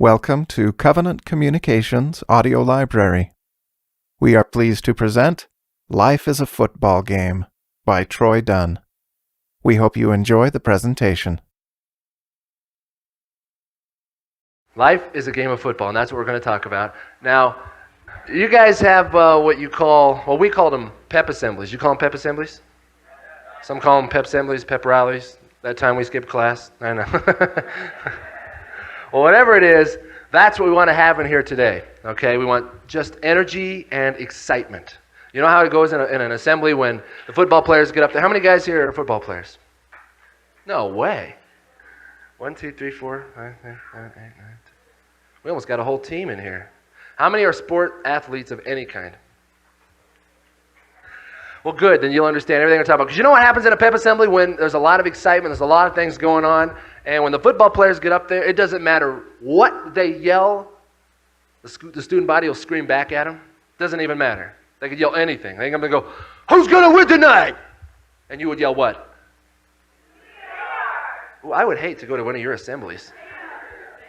Welcome to Covenant Communications Audio Library. We are pleased to present Life is a Football Game by Troy Dunn. We hope you enjoy the presentation. Life is a game of football, and that's what we're going to talk about. Now, you guys have what you call, well, we call them pep assemblies. You call them pep assemblies? Some call them pep assemblies, pep rallies. That time we skipped class. I know. Well, whatever it is, that's what we want to have in here today. Okay, we want just energy and excitement. You know how it goes in an assembly when the football players get up there? How many guys here are football players? No way. 1, 2, 3, 4, 5, 6, 7, 8, 9, 10. We almost got a whole team in here. How many are sport athletes of any kind? Well, good. Then you'll understand everything we're talking about. Because you know what happens in a pep assembly when there's a lot of excitement, there's a lot of things going on, and when the football players get up there, it doesn't matter what they yell, the student body will scream back at them. It doesn't even matter. They could yell anything. They're going to go, "Who's going to win tonight?" And you would yell what? Ooh, I would hate to go to one of your assemblies.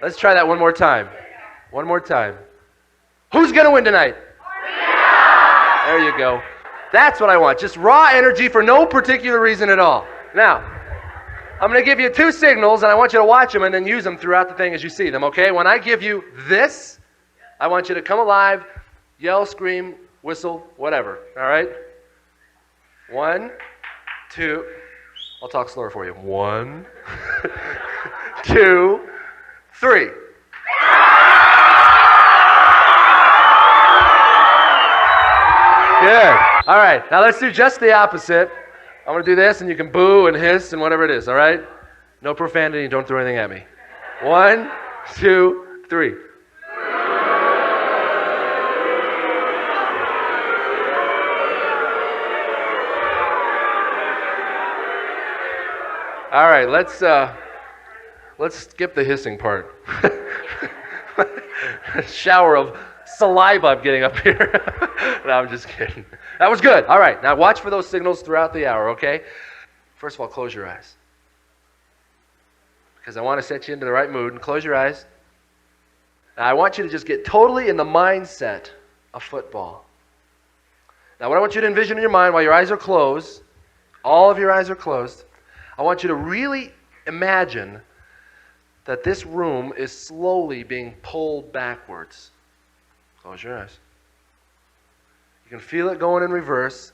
Let's try that one more time. One more time. Who's going to win tonight? There you go. That's what I want. Just raw energy for no particular reason at all. Now, I'm going to give you 2 signals, and I want you to watch them and then use them throughout the thing as you see them, okay? When I give you this, I want you to come alive, yell, scream, whistle, whatever, all right? 1, 2, I'll talk slower for you. 1, 2, 3. Good. All right, now let's do just the opposite. I'm going to do this, and you can boo and hiss and whatever it is, all right? No profanity, don't throw anything at me. 1, 2, 3. All right, let's skip the hissing part. Shower of saliva I'm getting up here. No, I'm just kidding. That was good. All right, now watch for those signals throughout the hour, okay? First of all, close your eyes. Because I want to set you into the right mood. And close your eyes. Now, I want you to just get totally in the mindset of football. Now, what I want you to envision in your mind while your eyes are closed, all of your eyes are closed, I want you to really imagine that this room is slowly being pulled backwards. Close your eyes. You can feel it going in reverse.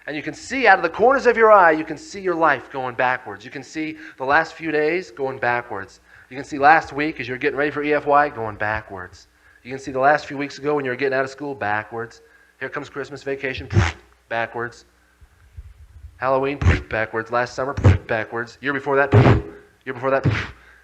And you can see out of the corners of your eye, you can see your life going backwards. You can see the last few days going backwards. You can see last week as you're getting ready for EFY going backwards. You can see the last few weeks ago when you were getting out of school backwards. Here comes Christmas vacation, backwards. Halloween, backwards. Last summer, backwards. Year before that,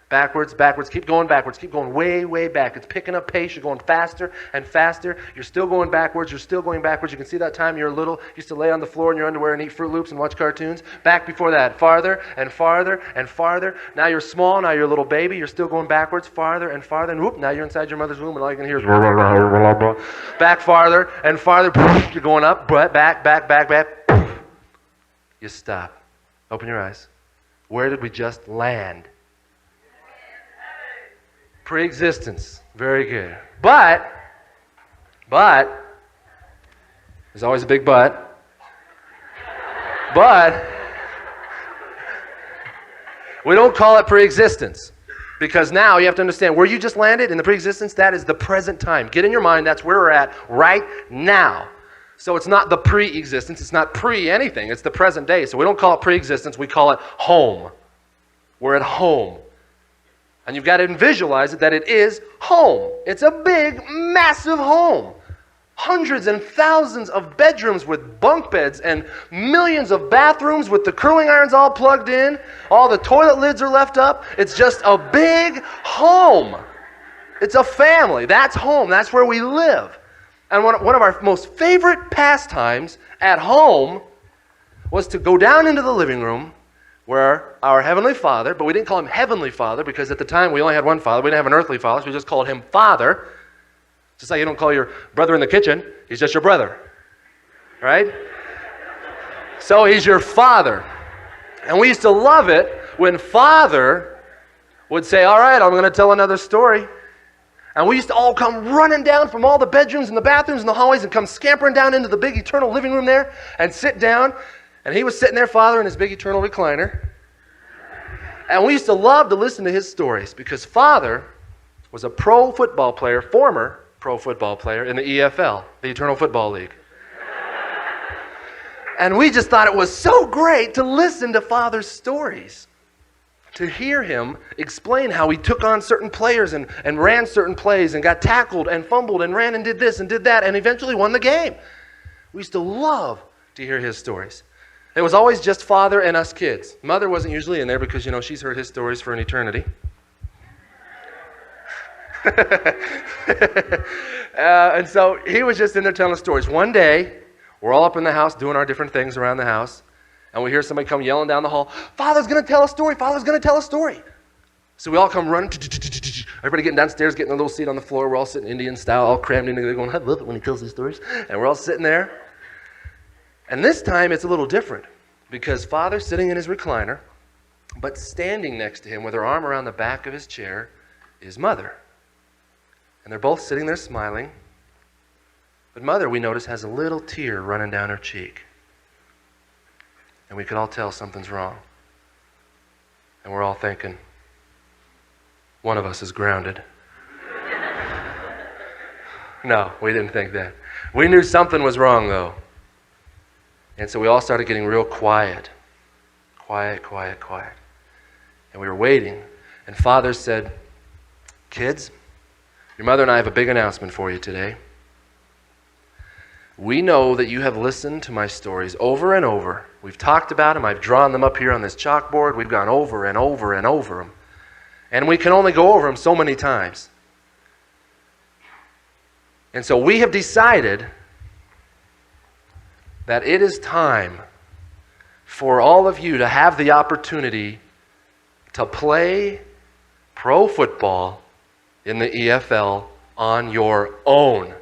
backwards, backwards. Keep going backwards. Keep going way, way back. It's picking up pace. You're going faster and faster. You're still going backwards. You're still going backwards. You can see that time you were little. You used to lay on the floor in your underwear and eat Fruit Loops and watch cartoons. Back before that, farther and farther and farther. Now you're small. Now you're a little baby. You're still going backwards, farther and farther. And whoop, now you're inside your mother's womb and all you can hear is back farther and farther. You're going up, back. You stop. Open your eyes. Where did we just land? Pre-existence. Very good. But, there's always a big but. But, we don't call it pre-existence. Because now you have to understand where you just landed in the pre-existence, that is the present time. Get in your mind, that's where we're at right now. So it's not the pre-existence, it's not pre-anything, it's the present day. So we don't call it pre-existence, we call it home. We're at home. And you've got to visualize it that it is home. It's a big, massive home. Hundreds and thousands of bedrooms with bunk beds and millions of bathrooms with the curling irons all plugged in. All the toilet lids are left up. It's just a big home. It's a family. That's home. That's where we live. And one of our most favorite pastimes at home was to go down into the living room where our Heavenly Father, but we didn't call him Heavenly Father because at the time we only had one Father. We didn't have an earthly Father, so we just called him Father. Just like you don't call your brother in the kitchen, he's just your brother. Right? So he's your Father. And we used to love it when Father would say, all right, I'm going to tell another story. And we used to all come running down from all the bedrooms and the bathrooms and the hallways and come scampering down into the big eternal living room there and sit down. And he was sitting there, Father, in his big eternal recliner. And we used to love to listen to his stories because Father was a pro football player, former pro football player in the EFL, the Eternal Football League. And we just thought it was so great to listen to Father's stories, to hear him explain how he took on certain players and ran certain plays and got tackled and fumbled and ran and did this and did that and eventually won the game. We used to love to hear his stories. It was always just Father and us kids. Mother wasn't usually in there because, she's heard his stories for an eternity. And so he was just in there telling stories. One day, we're all up in the house doing our different things around the house, and we hear somebody come yelling down the hall, Father's going to tell a story, Father's going to tell a story. So we all come running, everybody getting downstairs, getting a little seat on the floor. We're all sitting Indian style, all crammed in together going, I love it when he tells these stories. And we're all sitting there. And this time it's a little different because Father's sitting in his recliner, but standing next to him with her arm around the back of his chair is Mother. And they're both sitting there smiling. But Mother, we notice, has a little tear running down her cheek. And we could all tell something's wrong. And we're all thinking, one of us is grounded. No, we didn't think that. We knew something was wrong, though. And so we all started getting real quiet. Quiet. And we were waiting. And Father said, kids, your mother and I have a big announcement for you today. We know that you have listened to my stories over and over. We've talked about them. I've drawn them up here on this chalkboard. We've gone over and over and over them. And we can only go over them so many times. And so we have decided that it is time for all of you to have the opportunity to play pro football in the EFL on your own.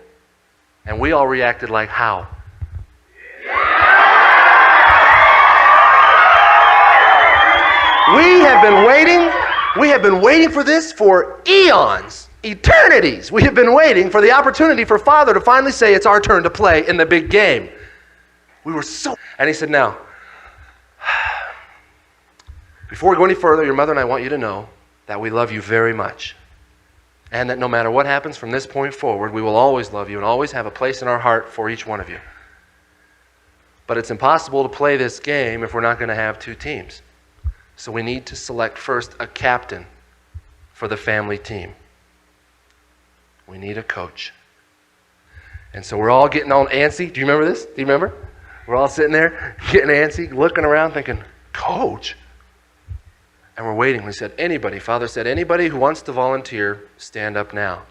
And we all reacted like, how? We have been waiting for this for eons, eternities. We have been waiting for the opportunity for Father to finally say it's our turn to play in the big game. We were so... And he said, now, before we go any further, your mother and I want you to know that we love you very much. And that no matter what happens from this point forward, we will always love you and always have a place in our heart for each one of you. But it's impossible to play this game if we're not going to have two teams. So we need to select first a captain for the family team. We need a coach. And so we're all getting all antsy. Do you remember this? Do you remember? We're all sitting there getting antsy, looking around thinking, coach? And we're waiting. We said, anybody. Father said, anybody who wants to volunteer, stand up now.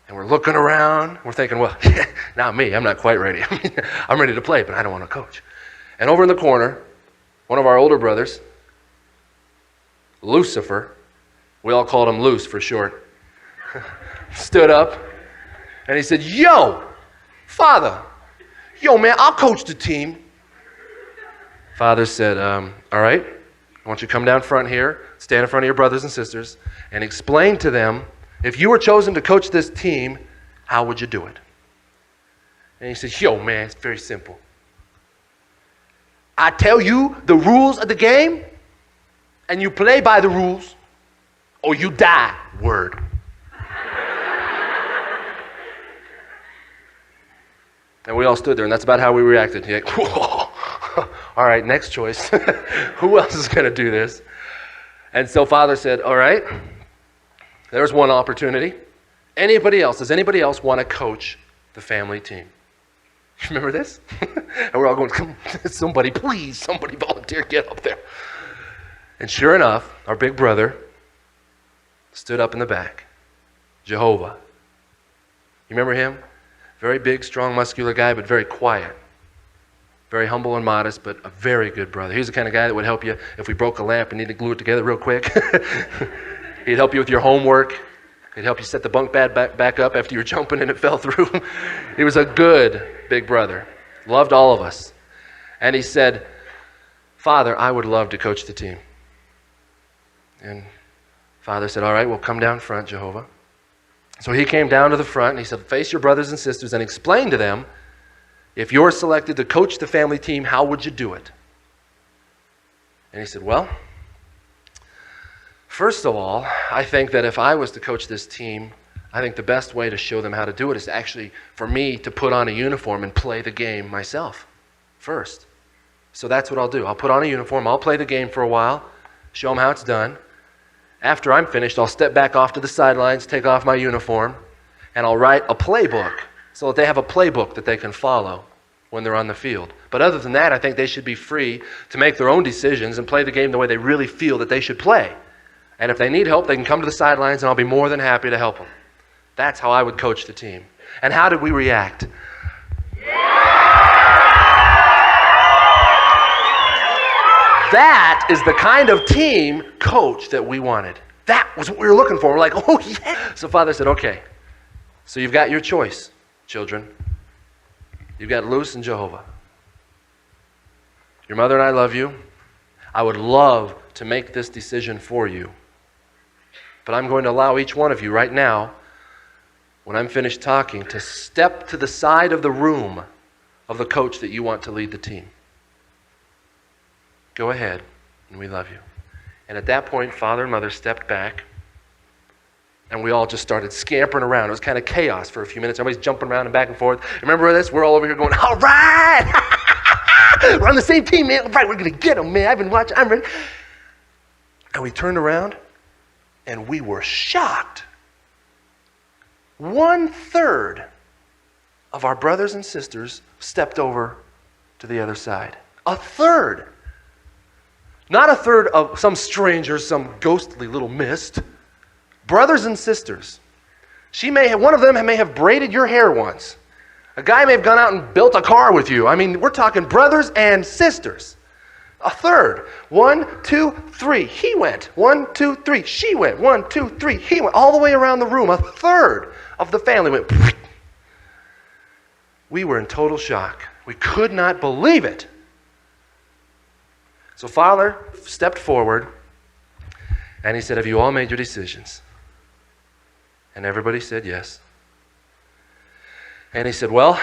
And we're looking around. We're thinking, well, not me. I'm not quite ready. I'm ready to play, but I don't want to coach. And over in the corner, one of our older brothers, Lucifer, we all called him Luce for short, stood up and he said, yo, Father, yo, man, I'll coach the team. Father said, all right. I want you to come down front here, stand in front of your brothers and sisters, and explain to them, if you were chosen to coach this team, how would you do it? And he says, yo, man, it's very simple. I tell you the rules of the game, and you play by the rules, or you die. Word. And we all stood there, and that's about how we reacted. Like, whoa. All right, next choice. Who else is going to do this? And so Father said, all right, there's one opportunity. Anybody else? Does anybody else want to coach the family team? Remember this? And we're all going, come, somebody, please, somebody volunteer, get up there. And sure enough, our big brother stood up in the back. Jehovah. You remember him? Very big, strong, muscular guy, but very quiet. Very humble and modest, but a very good brother. He was the kind of guy that would help you if we broke a lamp and needed to glue it together real quick. He'd help you with your homework. He'd help you set the bunk bed back up after you were jumping and it fell through. He was a good big brother. Loved all of us. And he said, Father, I would love to coach the team. And Father said, all right, well, come down front, Jehovah. So he came down to the front and he said, face your brothers and sisters and explain to them, if you're selected to coach the family team, how would you do it? And he said, well, first of all, I think that if I was to coach this team, I think the best way to show them how to do it is actually for me to put on a uniform and play the game myself first. So that's what I'll do. I'll put on a uniform, I'll play the game for a while, show them how it's done. After I'm finished, I'll step back off to the sidelines, take off my uniform, and I'll write a playbook so that they have a playbook that they can follow when they're on the field. But other than that, I think they should be free to make their own decisions and play the game the way they really feel that they should play. And if they need help, they can come to the sidelines, and I'll be more than happy to help them. That's how I would coach the team. And how did we react? That is the kind of team coach that we wanted. That was what we were looking for. We're like, oh yeah. So Father said, okay, so you've got your choice, children. You've got Luz and Jehovah. Your mother and I love you. I would love to make this decision for you. But I'm going to allow each one of you right now, when I'm finished talking, to step to the side of the room of the coach that you want to lead the team. Go ahead, and we love you. And at that point, Father and Mother stepped back, and we all just started scampering around. It was kind of chaos for a few minutes. Everybody's jumping around and back and forth. Remember this? We're all over here going, all right! We're on the same team, man. All right, we're going to get them, man. I've been watching. I'm ready. And we turned around, and we were shocked. 1/3 of our brothers and sisters stepped over to the other side. 1/3. Not 1/3 of some stranger, some ghostly little mist. Brothers and sisters. One of them may have braided your hair once. A guy may have gone out and built a car with you. I mean, we're talking brothers and sisters. 1/3. 1, 2, 3. He went. 1, 2, 3. She went. 1, 2, 3. He went. All the way around the room. 1/3 of the family went. We were in total shock. We could not believe it. So Father stepped forward and he said, have you all made your decisions? And everybody said yes. And he said, well,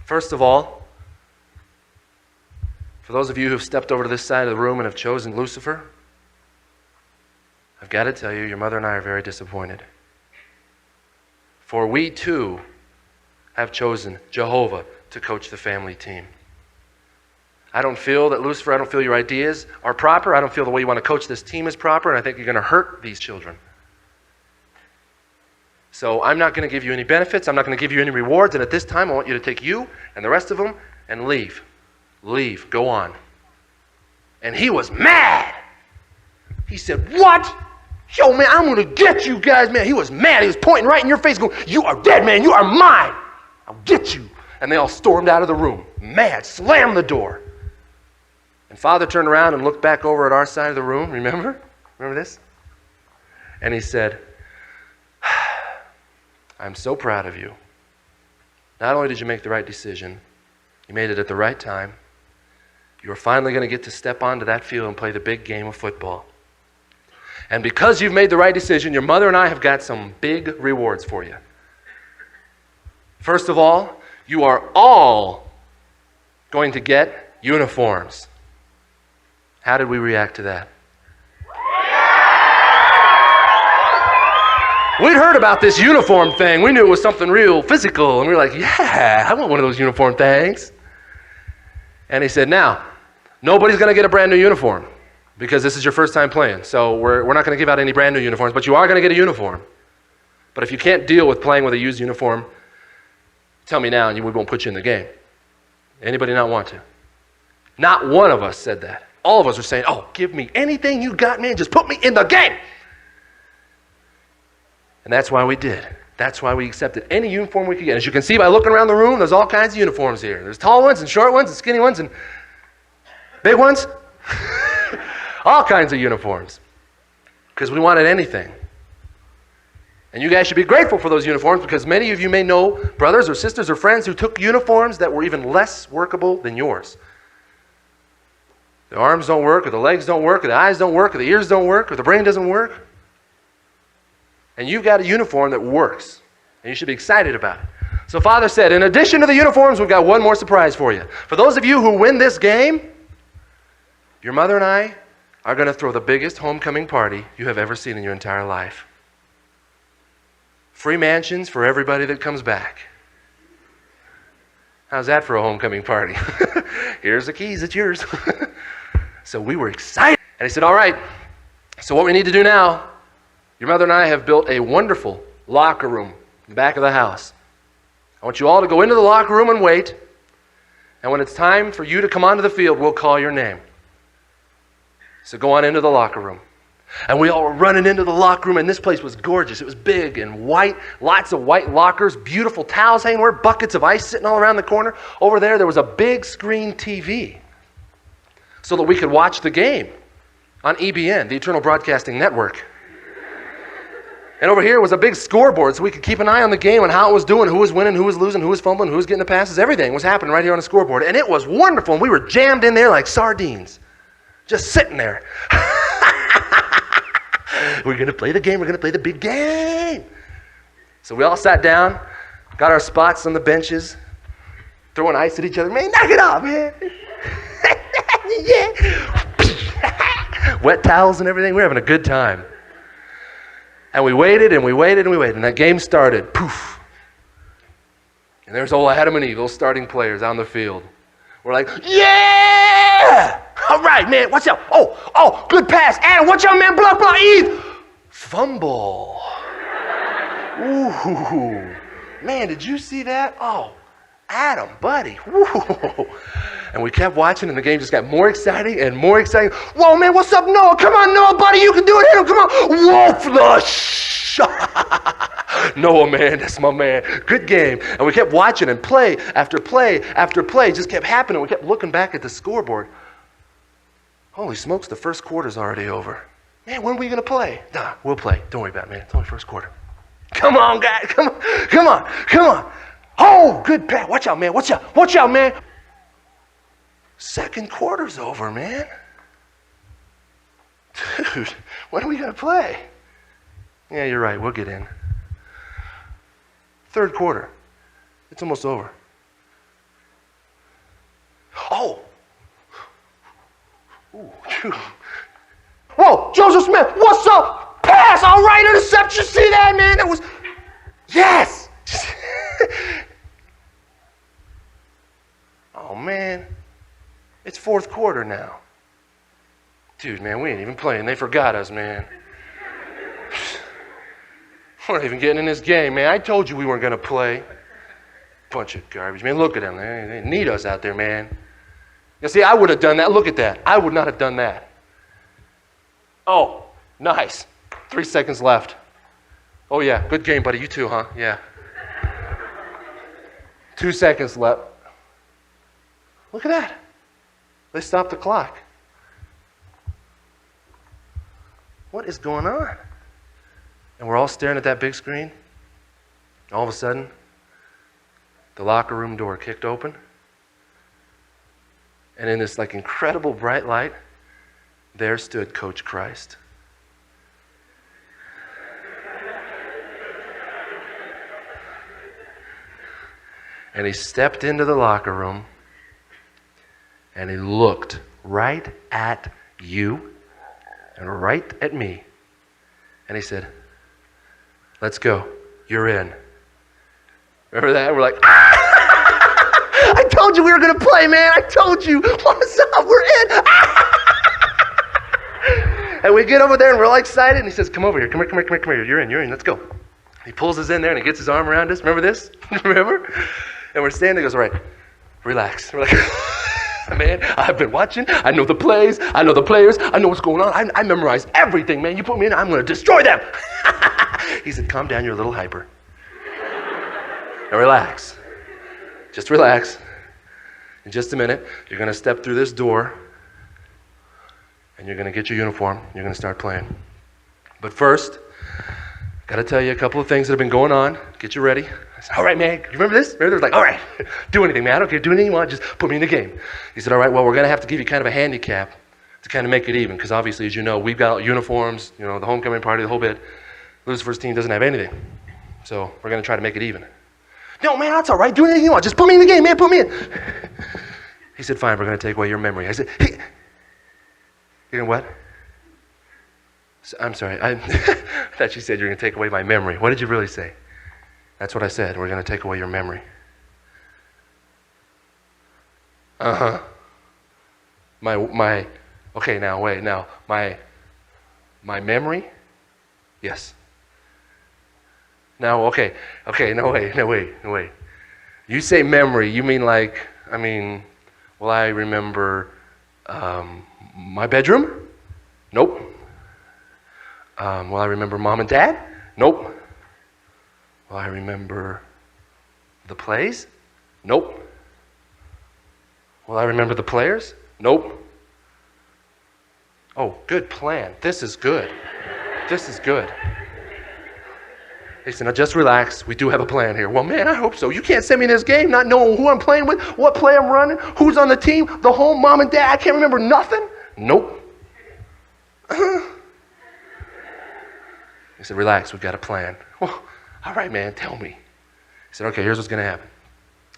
first of all, for those of you who have stepped over to this side of the room and have chosen Lucifer, I've got to tell you, your mother and I are very disappointed. For we too have chosen Jehovah to coach the family team. I don't feel that, Lucifer, I don't feel your ideas are proper. I don't feel the way you want to coach this team is proper, and I think you're going to hurt these children. So I'm not going to give you any benefits. I'm not going to give you any rewards, and at this time I want you to take you and the rest of them and leave. Leave. Go on. And he was mad. He said, what? Yo, man, I'm going to get you guys, man. He was mad. He was pointing right in your face going, you are dead, man. You are mine. I'll get you. And they all stormed out of the room, mad, slammed the door. And Father turned around and looked back over at our side of the room, remember? Remember this? And he said, I'm so proud of you. Not only did you make the right decision, you made it at the right time. You are finally going to get to step onto that field and play the big game of football. And because you've made the right decision, your mother and I have got some big rewards for you. First of all, you are all going to get uniforms. How did we react to that? We'd heard about this uniform thing. We knew it was something real physical. And we were like, yeah, I want one of those uniform things. And he said, now, nobody's going to get a brand new uniform because this is your first time playing. So we're not going to give out any brand new uniforms, but you are going to get a uniform. But if you can't deal with playing with a used uniform, tell me now and we won't put you in the game. Anybody not want to? Not one of us said that. All of us are saying, oh, give me anything you got, man. Just put me in the game. And that's why we did. That's why we accepted any uniform we could get. As you can see by looking around the room, there's all kinds of uniforms here. There's tall ones and short ones and skinny ones and big ones. All kinds of uniforms. Because we wanted anything. And you guys should be grateful for those uniforms because many of you may know brothers or sisters or friends who took uniforms that were even less workable than yours. The arms don't work, or the legs don't work, or the eyes don't work, or the ears don't work, or the brain doesn't work. And you've got a uniform that works. And you should be excited about it. So Father said, in addition to the uniforms, we've got one more surprise for you. For those of you who win this game, your mother and I are going to throw the biggest homecoming party you have ever seen in your entire life. Free mansions for everybody that comes back. How's that for a homecoming party? Here's the keys, it's yours. So we were excited. And he said, all right, so what we need to do now, your mother and I have built a wonderful locker room in the back of the house. I want you all to go into the locker room and wait. And when it's time for you to come onto the field, we'll call your name. So go on into the locker room. And we all were running into the locker room, and this place was gorgeous. It was big and white, lots of white lockers, beautiful towels hanging there, buckets of ice sitting all around the corner. Over there was a big screen TV so that we could watch the game on EBN, the Eternal Broadcasting Network. And over here was a big scoreboard so we could keep an eye on the game and how it was doing, who was winning, who was losing, who was fumbling, who was getting the passes. Everything was happening right here on the scoreboard. And it was wonderful, and we were jammed in there like sardines, just sitting there. We're going to play the game. We're going to play the big game. So we all sat down, got our spots on the benches, throwing ice at each other. Man, knock it off, man. Yeah. Wet towels and everything. We're having a good time. And we waited and we waited and we waited. And that game started. Poof. And there's old Adam and Eve, those starting players on the field. We're like, yeah! All right, man, watch out. Oh, good pass. Adam, watch out, man. Block, Eve. Fumble. Ooh. Man, did you see that? Oh, Adam, buddy. Ooh. And we kept watching, and the game just got more exciting and more exciting. Whoa, man, what's up, Noah? Come on, Noah, buddy, you can do it. Hit him, come on. Whoa, flush. Noah, man, that's my man. Good game. And we kept watching, and play after play after play just kept happening. We kept looking back at the scoreboard. Holy smokes, the first quarter's already over. Man, when are we going to play? Nah, we'll play. Don't worry about it, man. It's only first quarter. Come on, guys. Come on. Oh, good pass. Watch out, man. Watch out, man. Second quarter's over, man. Dude, when are we going to play? Yeah, you're right. We'll get in. Third quarter. It's almost over. Oh. Ooh. Whoa, Joseph Smith, what's up? Pass, all right, interception. See that, man? That was, yes. Oh, man. It's fourth quarter now. Dude, man, we ain't even playing. They forgot us, man. We're not even getting in this game, man. I told you we weren't going to play. Bunch of garbage, man. Look at them. They need us out there, man. You see, I would have done that. Look at that. I would not have done that. Oh, nice. 3 seconds left. Oh, yeah. Good game, buddy. You too, huh? Yeah. 2 seconds left. Look at that. They stopped the clock. What is going on? And we're all staring at that big screen. All of a sudden, the locker room door kicked open. And in this incredible bright light, there stood Coach Christ. And he stepped into the locker room and he looked right at you and right at me. And he said, "Let's go. You're in." Remember that? We're like, ah! I told you we were going to play, man. I told you. What's up? We're in. And we get over there and we're all excited. And he says, "Come over here. Come here. You're in. Let's go." He pulls us in there and he gets his arm around us. Remember this? Remember? And we're standing. He goes, "All right, relax." We're like, man, I've been watching. I know the plays. I know the players. I know what's going on. I memorized everything, man. You put me in, I'm going to destroy them. He said, "Calm down. You're a little hyper. Now relax. Just relax. In just a minute, you're going to step through this door and you're going to get your uniform. You're going to start playing. But first, got to tell you a couple of things that have been going on. Get you ready." I said, "All right, man. You remember this?" Remember, like, "All right, do anything, man. I don't care. Do anything you want. Just put me in the game." He said, "All right, well, we're going to have to give you kind of a handicap to kind of make it even, because obviously, as you know, we've got uniforms, the homecoming party, the whole bit. Lose first team doesn't have anything. So we're going to try to make it even. No, man, that's all right. Do anything you want. Just put me in the game, man. Put me in. He said, fine, we're going to take away your memory. I said, hey. You're going to what? I'm sorry. I thought you said you're going to take away my memory. What did you really say? That's what I said. We're going to take away your memory. Uh-huh. Okay, now, wait, now, my memory? Yes. Now, okay, no, wait. You say memory, you mean like, will I remember my bedroom? Nope. Will I remember mom and dad? Nope. Will I remember the plays? Nope. Will I remember the players? Nope. Oh, good plan. This is good. This is good. He said, now just relax. We do have a plan here. Well, man, I hope so. You can't send me in this game not knowing who I'm playing with, what play I'm running, who's on the team, the home, mom and dad. I can't remember nothing. Nope. He said, relax. We've got a plan. Well, all right, man, tell me. He said, okay, here's what's going to happen.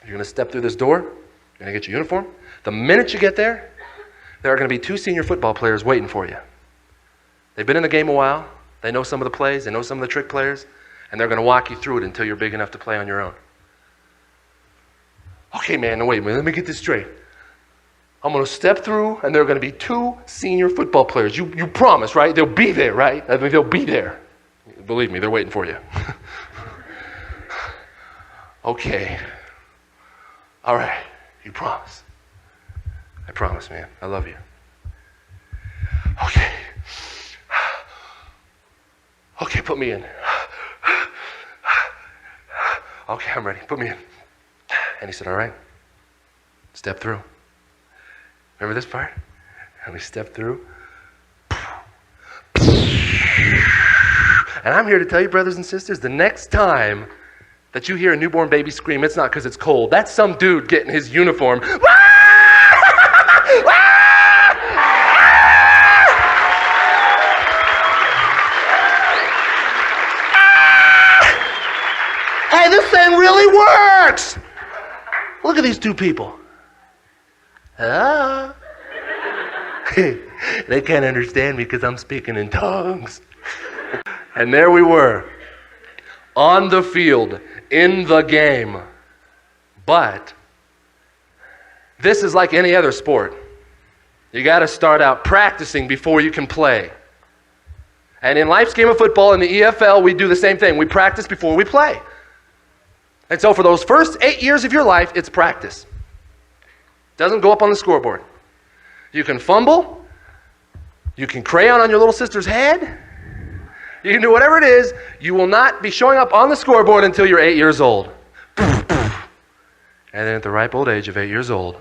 You're going to step through this door. You're going to get your uniform. The minute you get there, there are going to be 2 senior football players waiting for you. They've been in the game a while. They know some of the plays. They know some of the trick players. And they're going to walk you through it until you're big enough to play on your own. Okay, man, now wait a minute. Let me get this straight. I'm going to step through, and there are going to be 2 senior football players. You promise, right? They'll be there, right? They'll be there. Believe me, they're waiting for you. Okay. All right. You promise. I promise, man. I love you. Okay. Okay, put me in. Okay, I'm ready. Put me in. And he said, all right. Step through. Remember this part? And we step through. And I'm here to tell you, brothers and sisters, the next time that you hear a newborn baby scream, it's not because it's cold. That's some dude getting his uniform. Hey, this thing really works. Look at these 2 people. They can't understand me because I'm speaking in tongues. And there we were, on the field, in the game. But this is like any other sport. You got to start out practicing before you can play. And in life's game of football, in the EFL, we do the same thing. We practice before we play. And so for those first 8 years of your life, it's practice. Doesn't go up on the scoreboard. You can fumble. You can crayon on your little sister's head. You can do whatever it is. You will not be showing up on the scoreboard until you're 8 years old. And then at the ripe old age of 8 years old,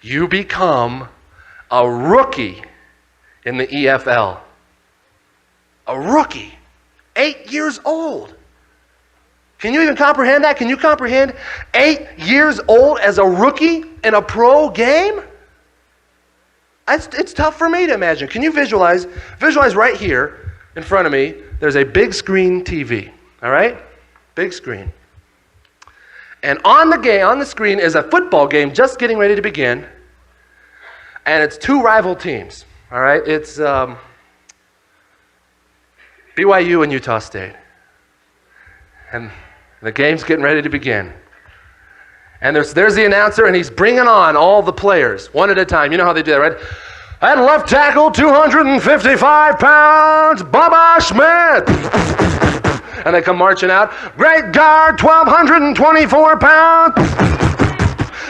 you become a rookie in the EFL. A rookie. 8 years old. Can you even comprehend that? Can you comprehend 8 years old as a rookie in a pro game? It's tough for me to imagine. Can you visualize right here in front of me, there's a big screen TV, all right? Big screen. And on the screen is a football game just getting ready to begin. And it's 2 rival teams, all right? It's BYU and Utah State. And the game's getting ready to begin. And there's the announcer, and he's bringing on all the players, one at a time. You know how they do that, right? At left tackle, 255 pounds, Bubba Schmidt. And they come marching out. Great guard, 1,224 pounds.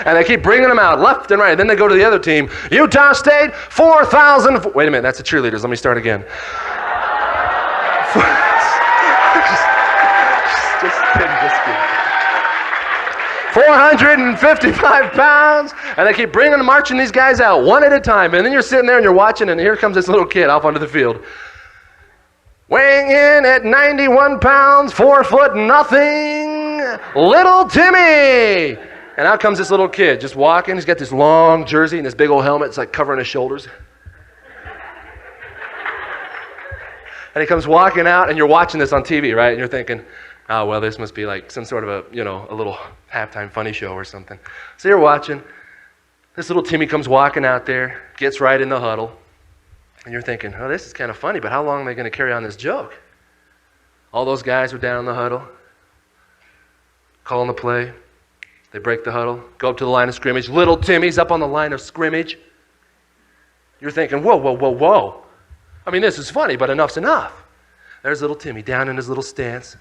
And they keep bringing them out, left and right. Then they go to the other team. Utah State, 4,000. Wait a minute, that's the cheerleaders. Let me start again. Just kidding. 455 pounds, and they keep marching these guys out one at a time. And then you're sitting there and you're watching, and here comes this little kid off onto the field. Weighing in at 91 pounds, 4 foot nothing, little Timmy. And out comes this little kid just walking. He's got this long jersey and this big old helmet. It's like covering his shoulders. And he comes walking out, and you're watching this on TV, right? And you're thinking, oh, well, this must be like some sort of a little halftime funny show or something. So you're watching. This little Timmy comes walking out there, gets right in the huddle. And you're thinking, oh, this is kind of funny, but how long are they going to carry on this joke? All those guys are down in the huddle, calling the play. They break the huddle, go up to the line of scrimmage. Little Timmy's up on the line of scrimmage. You're thinking, whoa, whoa, whoa, whoa. I mean, this is funny, but enough's enough. There's little Timmy down in his little stance,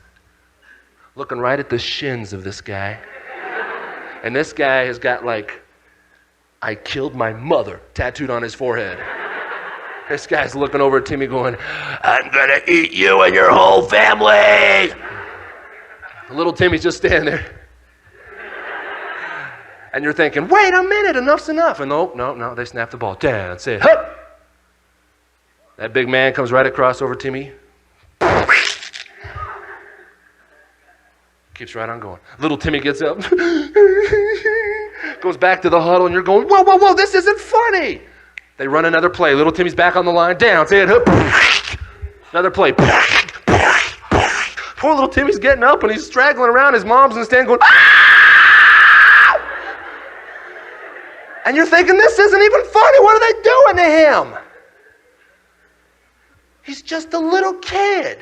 looking right at the shins of this guy. And this guy has got like, I killed my mother tattooed on his forehead. This guy's looking over at Timmy going, I'm gonna eat you and your whole family. Little Timmy's just standing there. And you're thinking, wait a minute, enough's enough. And no, they snap the ball. Down, say, hup. That big man comes right across over Timmy. Keeps right on going. Little Timmy gets up. Goes back to the huddle, and you're going, whoa, whoa, whoa, this isn't funny. They run another play. Little Timmy's back on the line. Down, say it, hup. Another play. Poor little Timmy's getting up, and he's straggling around. His mom's in the stand going, ah! And you're thinking, this isn't even funny. What are they doing to him? He's just a little kid.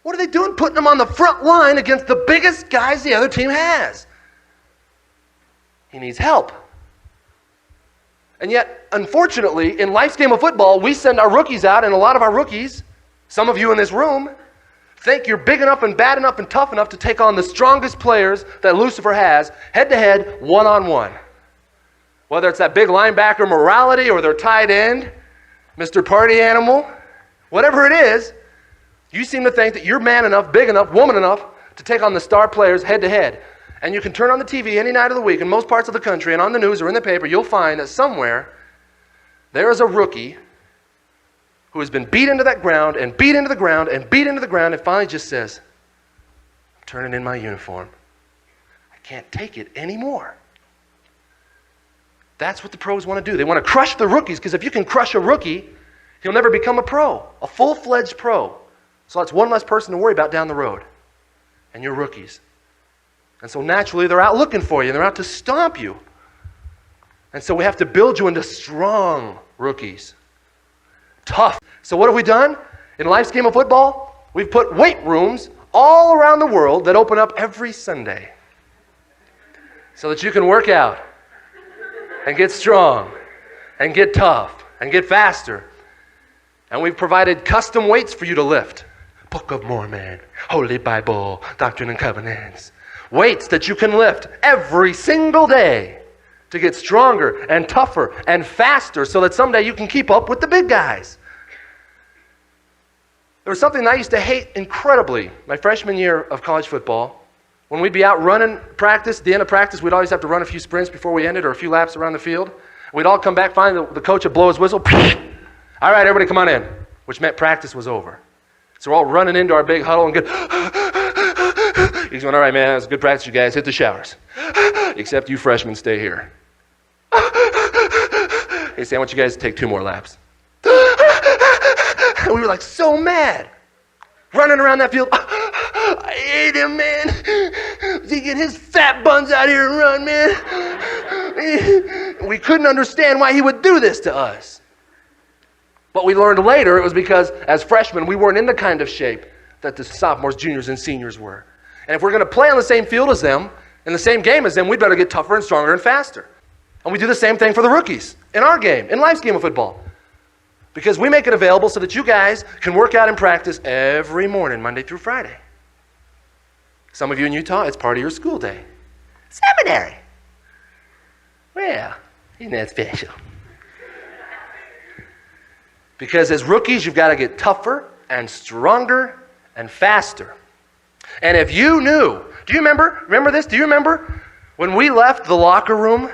What are they doing? Putting him on the front line against the biggest guys the other team has. He needs help. And yet, unfortunately, in life's game of football, we send our rookies out, and a lot of our rookies, some of you in this room, think you're big enough and bad enough and tough enough to take on the strongest players that Lucifer has, head-to-head, one-on-one. Whether it's that big linebacker morality or their tight end, Mr. Party Animal, whatever it is, you seem to think that you're man enough, big enough, woman enough to take on the star players head-to-head. And you can turn on the TV any night of the week in most parts of the country, and on the news or in the paper, you'll find that somewhere there is a rookie who has been beat into that ground and beat into the ground and beat into the ground and finally just says, I'm turning in my uniform. I can't take it anymore. That's what the pros want to do. They want to crush the rookies, because if you can crush a rookie, he'll never become a pro, a full-fledged pro. So that's one less person to worry about down the road. And you're rookies. And so naturally, they're out looking for you, and they're out to stomp you. And so we have to build you into strong rookies. Tough. So what have we done? In life's game of football, we've put weight rooms all around the world that open up every Sunday so that you can work out and get strong and get tough and get faster. And we've provided custom weights for you to lift. Book of Mormon, Holy Bible, Doctrine and Covenants. Weights that you can lift every single day to get stronger and tougher and faster so that someday you can keep up with the big guys. There was something I used to hate incredibly my freshman year of college football. When we'd be out running practice, at the end of practice, we'd always have to run a few sprints before we ended or a few laps around the field. We'd all come back, find the coach would blow his whistle. All right, everybody come on in, which meant practice was over. So we're all running into our big huddle and get, he's going, all right, man, it's a good practice, you guys. Hit the showers. Except you freshmen stay here. Hey, say, I want you guys to take 2 more laps. And we were like so mad. Running around that field. I hate him, man. He get his fat buns out here and run, man. We couldn't understand why he would do this to us. But we learned later it was because as freshmen, we weren't in the kind of shape that the sophomores, juniors, and seniors were. And if we're going to play on the same field as them, in the same game as them, we'd better get tougher and stronger and faster. And we do the same thing for the rookies in our game, in life's game of football. Because we make it available so that you guys can work out and practice every morning, Monday through Friday. Some of you in Utah, it's part of your school day. Seminary. Well, isn't that special? Because as rookies, you've got to get tougher and stronger and faster. And if you knew, do you remember this? Do you remember when we left the locker room,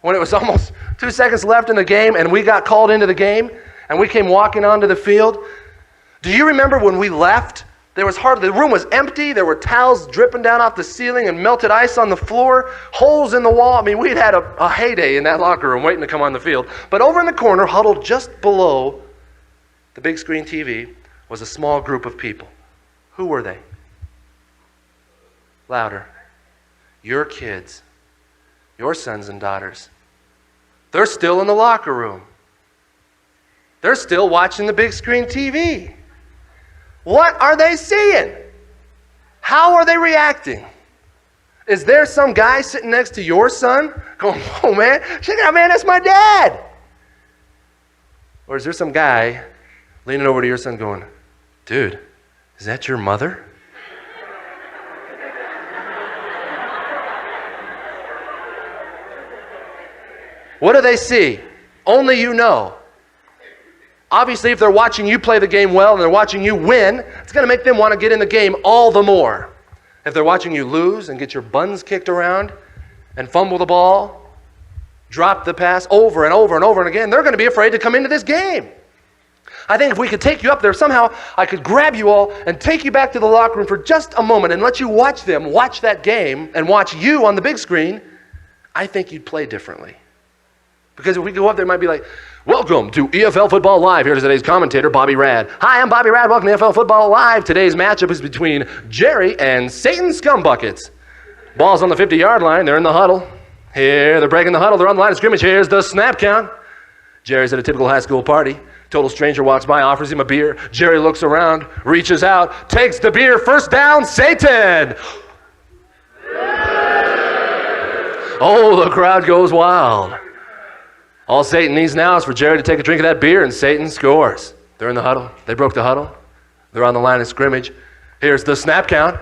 when it was almost 2 seconds left in the game and we got called into the game and we came walking onto the field? Do you remember when we left? The room was empty. There were towels dripping down off the ceiling and melted ice on the floor, holes in the wall. I mean, we'd had a heyday in that locker room waiting to come on the field. But over in the corner, huddled just below the big screen TV was a small group of people. Who were they? Louder. Your kids, your sons and daughters. They're still in the locker room. They're still watching the big screen TV. What are they seeing? How are they reacting? Is there some guy sitting next to your son going, oh man, check it out, man, that's my dad? Or is there some guy leaning over to your son going, dude, is that your mother? What do they see? Only you know. Obviously, if they're watching you play the game well and they're watching you win, it's going to make them want to get in the game all the more. If they're watching you lose and get your buns kicked around and fumble the ball, drop the pass over and over and over and again, they're going to be afraid to come into this game. I think if we could take you up there, somehow I could grab you all and take you back to the locker room for just a moment and let you watch them watch that game and watch you on the big screen, I think you'd play differently. Because if we go up there, it might be like, welcome to EFL Football Live. Here's today's commentator, Bobby Rad. Hi, I'm Bobby Rad. Welcome to EFL Football Live. Today's matchup is between Jerry and Satan Scumbuckets. Ball's on the 50-yard line. They're in the huddle. Here, they're breaking the huddle. They're on the line of scrimmage. Here's the snap count. Jerry's at a typical high school party. Total stranger walks by, offers him a beer. Jerry looks around, reaches out, takes the beer. First down, Satan. Oh, the crowd goes wild. All Satan needs now is for Jerry to take a drink of that beer, and Satan scores. They're in the huddle. They broke the huddle. They're on the line of scrimmage. Here's the snap count.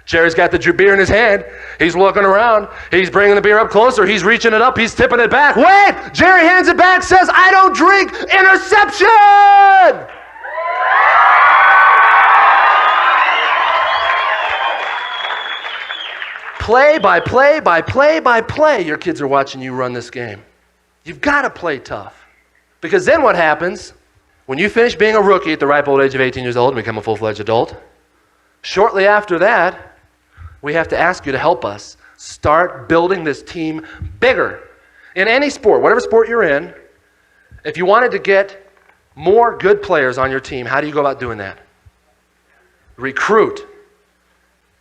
Jerry's got the beer in his hand. He's looking around. He's bringing the beer up closer. He's reaching it up. He's tipping it back. Wait! Jerry hands it back, says, I don't drink. Interception! Play by play by play by play, your kids are watching you run this game. You've got to play tough. Because then what happens, when you finish being a rookie at the ripe old age of 18 years old and become a full-fledged adult, shortly after that, we have to ask you to help us start building this team bigger. In any sport, whatever sport you're in, if you wanted to get more good players on your team, how do you go about doing that? Recruit.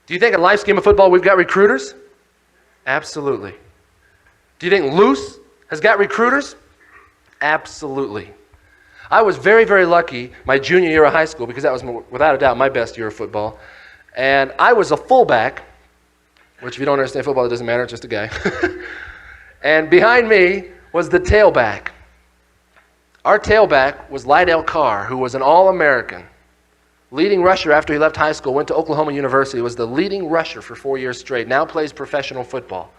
Do you think in life's game of football we've got recruiters? Absolutely. Do you think Luce has got recruiters? Absolutely. I was very, very lucky my junior year of high school because that was, without a doubt, my best year of football. And I was a fullback, which if you don't understand football, it doesn't matter, it's just a guy. And behind me was the tailback. Our tailback was Lydell Carr, who was an All-American. Leading rusher after he left high school, went to Oklahoma University, was the leading rusher for 4 years straight, now plays professional football.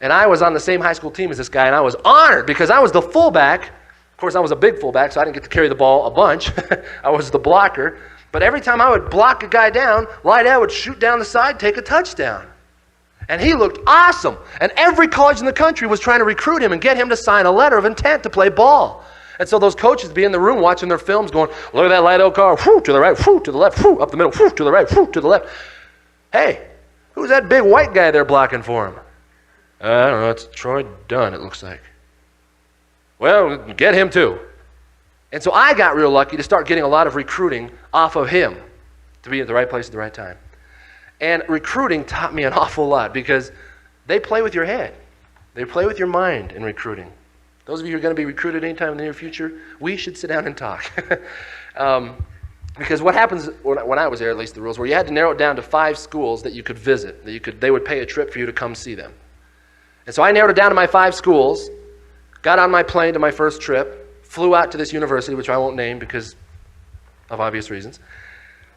And I was on the same high school team as this guy, and I was honored because I was the fullback. Of course, I was a big fullback, so I didn't get to carry the ball a bunch. I was the blocker. But every time I would block a guy down, Lydell would shoot down the side, take a touchdown. And he looked awesome. And every college in the country was trying to recruit him and get him to sign a letter of intent to play ball. And so those coaches would be in the room watching their films going, look at that Lydell Carr, whoo, to the right, whoo, to the left, whoo, up the middle, whoo, to the right, whoo, to the left. Hey, who's that big white guy there blocking for him? I don't know, it's Troy Dunn, it looks like. Well, get him too. And so I got real lucky to start getting a lot of recruiting off of him to be at the right place at the right time. And recruiting taught me an awful lot because they play with your head. They play with your mind in recruiting. Those of you who are going to be recruited anytime in the near future, we should sit down and talk. Because what happens, when I was there at least, the rules were you had to narrow it down to 5 schools that you could visit. That they would pay a trip for you to come see them. And so I narrowed it down to my 5 schools, got on my plane to my first trip, flew out to this university, which I won't name because of obvious reasons.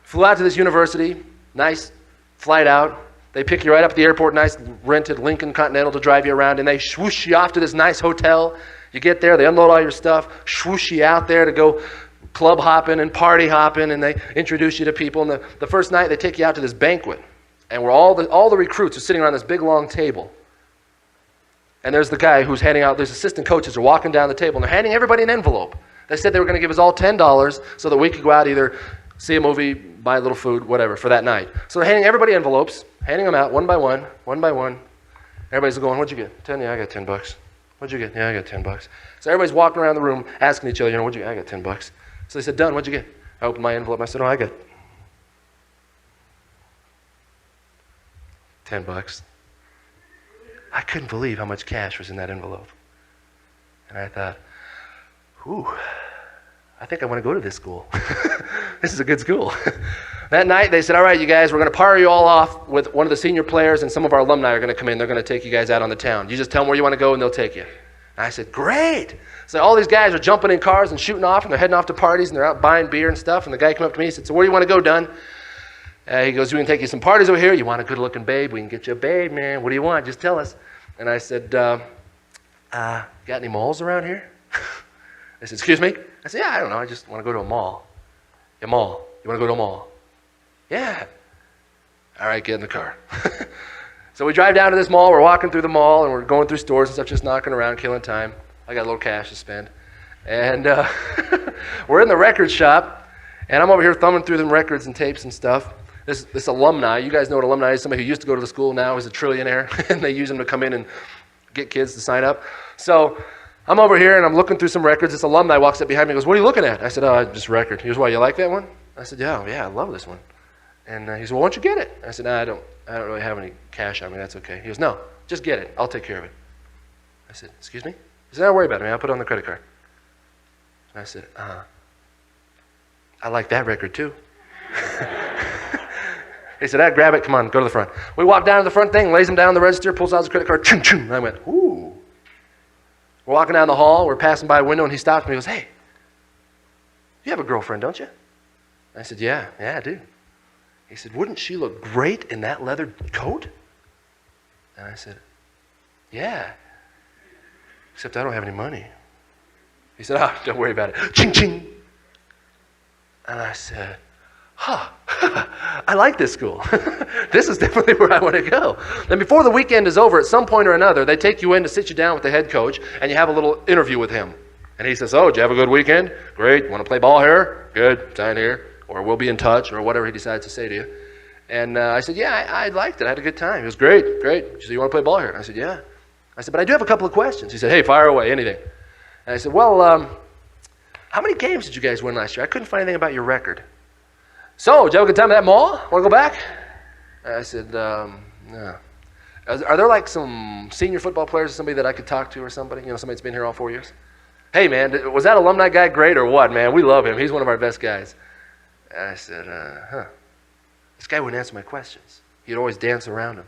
Flew out to this university, nice flight out. They pick you right up at the airport, nice rented Lincoln Continental to drive you around, and they swoosh you off to this nice hotel. You get there, they unload all your stuff, swoosh you out there to go club hopping and party hopping, and they introduce you to people. And the first night, they take you out to this banquet, and where all the recruits are sitting around this big, long table. And there's the guy who's handing out, there's assistant coaches are walking down the table, and they're handing everybody an envelope. They said they were going to give us all $10 so that we could go out either see a movie, buy a little food, whatever, for that night. So they're handing everybody envelopes, handing them out one by one, one by one. Everybody's going, what'd you get? 10? Yeah, I got $10. What'd you get? Yeah, I got $10. So everybody's walking around the room asking each other, what'd you get? I got $10. So they said, Dunn, what'd you get? I opened my envelope. I said, I got $10. I couldn't believe how much cash was in that envelope. And I thought, I think I want to go to this school. This is a good school. That night, they said, all right, you guys, we're going to party you all off with one of the senior players, and some of our alumni are going to come in. They're going to take you guys out on the town. You just tell them where you want to go, and they'll take you. And I said, great. So all these guys are jumping in cars and shooting off, and they're heading off to parties, and they're out buying beer and stuff. And the guy came up to me and said, so where do you want to go, Dunn? He goes, we can take you some parties over here. You want a good-looking babe? We can get you a babe, man. What do you want? Just tell us. And I said, got any malls around here? They said, excuse me? I said, yeah, I don't know. I just want to go to a mall. A mall. You want to go to a mall? Yeah. All right, get in the car. So we drive down to this mall. We're walking through the mall, and we're going through stores and stuff, just knocking around, killing time. I got a little cash to spend. And we're in the record shop, and I'm over here thumbing through them records and tapes and stuff. This alumni, you guys know what alumni is, somebody who used to go to the school, now is a trillionaire, and they use him to come in and get kids to sign up. So I'm over here, and I'm looking through some records. This alumni walks up behind me and goes, what are you looking at? I said, just a record. He goes, why, you like that one? I said, yeah, I love this one. And he said, well, why don't you get it? I said, I don't really have any cash on me. That's okay. He goes, no, just get it. I'll take care of it. I said, excuse me? He said, don't worry about it, man. I'll put it on the credit card. And I said, I like that record too. He said, grab it. Come on, go to the front. We walk down to the front thing, lays him down on the register, pulls out his credit card. Ching, ching. And I went, ooh. We're walking down the hall. We're passing by a window, and he stops me. He goes, hey, you have a girlfriend, don't you? I said, yeah, I do. He said, wouldn't she look great in that leather coat? And I said, yeah, except I don't have any money. He said, don't worry about it. Ching, ching. And I said, I like this school. This is definitely where I want to go. Then before the weekend is over, at some point or another, they take you in to sit you down with the head coach, and you have a little interview with him. And he says, did you have a good weekend? Great. Want to play ball here? Good. Sign here. Or we'll be in touch, or whatever he decides to say to you. And I said, yeah, I liked it. I had a good time. He was great. He said, you want to play ball here? And I said, yeah. I said, but I do have a couple of questions. He said, hey, fire away, anything. And I said, well, how many games did you guys win last year? I couldn't find anything about your record. So, did you have a good time at that mall? Want to go back? And I said, no. Are there like some senior football players or somebody that I could talk to or somebody? Somebody that's been here all 4 years? Hey, man, was that alumni guy great or what, man? We love him. He's one of our best guys. And I said, This guy wouldn't answer my questions. He'd always dance around him.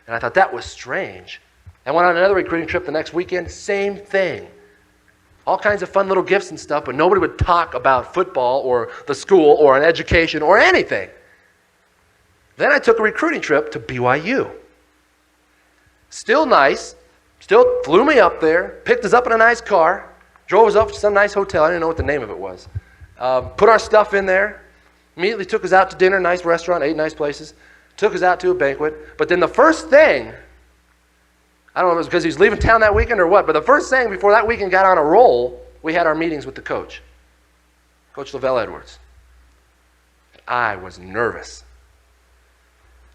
And I thought that was strange. I went on another recruiting trip the next weekend, same thing. All kinds of fun little gifts and stuff, but nobody would talk about football or the school or an education or anything. Then I took a recruiting trip to BYU. Still nice, still flew me up there, picked us up in a nice car, drove us up to some nice hotel. I didn't know what the name of it was. Put our stuff in there, immediately took us out to dinner, nice restaurant, ate nice places, took us out to a banquet. But then the first thing, I don't know if it was because he was leaving town that weekend or what, but the first thing before that weekend got on a roll, we had our meetings with the coach, Coach Lavelle Edwards. I was nervous.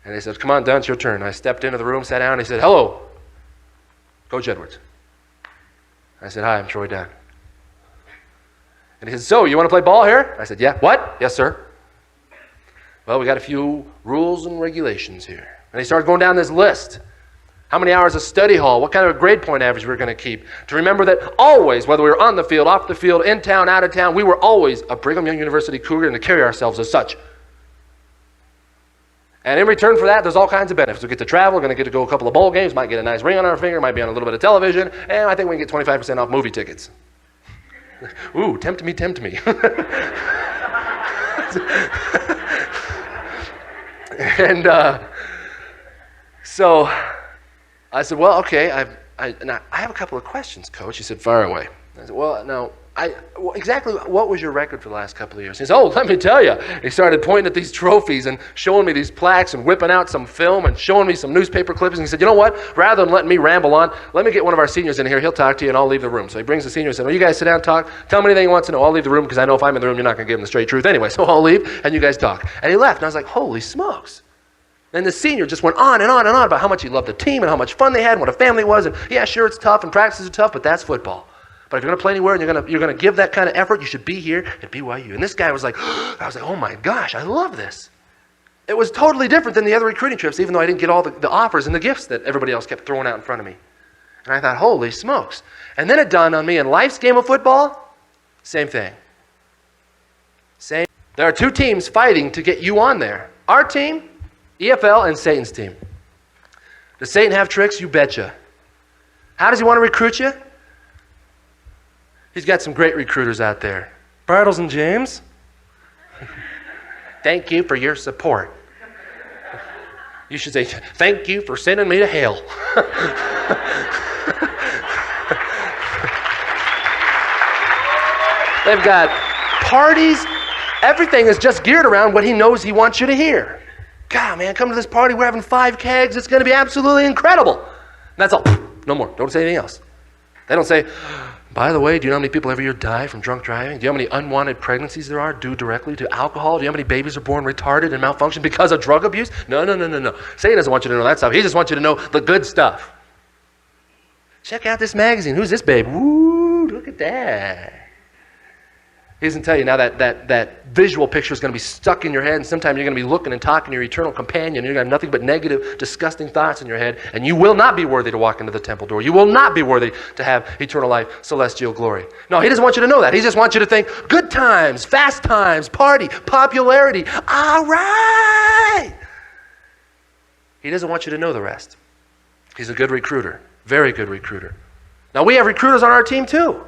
And they said, come on, Dunn, it's your turn. I stepped into the room, sat down, and he said, hello, Coach Edwards. I said, hi, I'm Troy Dunn. And he said, so, you want to play ball here? I said, yeah. What? Yes, sir. Well, we got a few rules and regulations here. And he started going down this list. How many hours of study hall? What kind of a grade point average we're going to keep? To remember that always, whether we were on the field, off the field, in town, out of town, we were always a Brigham Young University Cougar and to carry ourselves as such. And in return for that, there's all kinds of benefits. We get to travel, we're going to get to go a couple of bowl games, might get a nice ring on our finger, might be on a little bit of television, and I think we can get 25% off movie tickets. Ooh, tempt me, tempt me. And so I said, well, okay, I have a couple of questions, Coach. He said, fire away. I said, well, no. Exactly what was your record for the last couple of years? He said, let me tell you. He started pointing at these trophies and showing me these plaques and whipping out some film and showing me some newspaper clippings. And he said, you know what? Rather than letting me ramble on, let me get one of our seniors in here. He'll talk to you and I'll leave the room. So he brings the senior and said, well, you guys sit down and talk. Tell me anything you want to know. I'll leave the room because I know if I'm in the room, you're not going to give him the straight truth anyway. So I'll leave and you guys talk. And he left. And I was like, holy smokes. And the senior just went on and on and on about how much he loved the team and how much fun they had and what a family was. And yeah, sure, it's tough and practices are tough, but that's football. But if you're going to play anywhere and you're going to give that kind of effort, you should be here at BYU. And this guy was like, I was like, oh my gosh, I love this. It was totally different than the other recruiting trips, even though I didn't get all the offers and the gifts that everybody else kept throwing out in front of me. And I thought, holy smokes. And then it dawned on me, in life's game of football, same thing. Same. There are two teams fighting to get you on there. Our team, EFL, and Satan's team. Does Satan have tricks? You betcha. How does he want to recruit you? He's got some great recruiters out there. Bartles and James, thank you for your support. You should say, thank you for sending me to hell. They've got parties. Everything is just geared around what he knows he wants you to hear. God, man, come to this party. We're having 5 kegs. It's going to be absolutely incredible. And that's all. No more. Don't say anything else. They don't say, by the way, do you know how many people every year die from drunk driving? Do you know how many unwanted pregnancies there are due directly to alcohol? Do you know how many babies are born retarded and malfunction because of drug abuse? No. Satan doesn't want you to know that stuff. He just wants you to know the good stuff. Check out this magazine. Who's this babe? Woo, look at that. He doesn't tell you now that visual picture is going to be stuck in your head, and sometime you're going to be looking and talking to your eternal companion, and you're going to have nothing but negative, disgusting thoughts in your head, and you will not be worthy to walk into the temple door. You will not be worthy to have eternal life, celestial glory. No, he doesn't want you to know that. He just wants you to think, good times, fast times, party, popularity, all right. He doesn't want you to know the rest. He's a good recruiter, very good recruiter. Now, we have recruiters on our team too.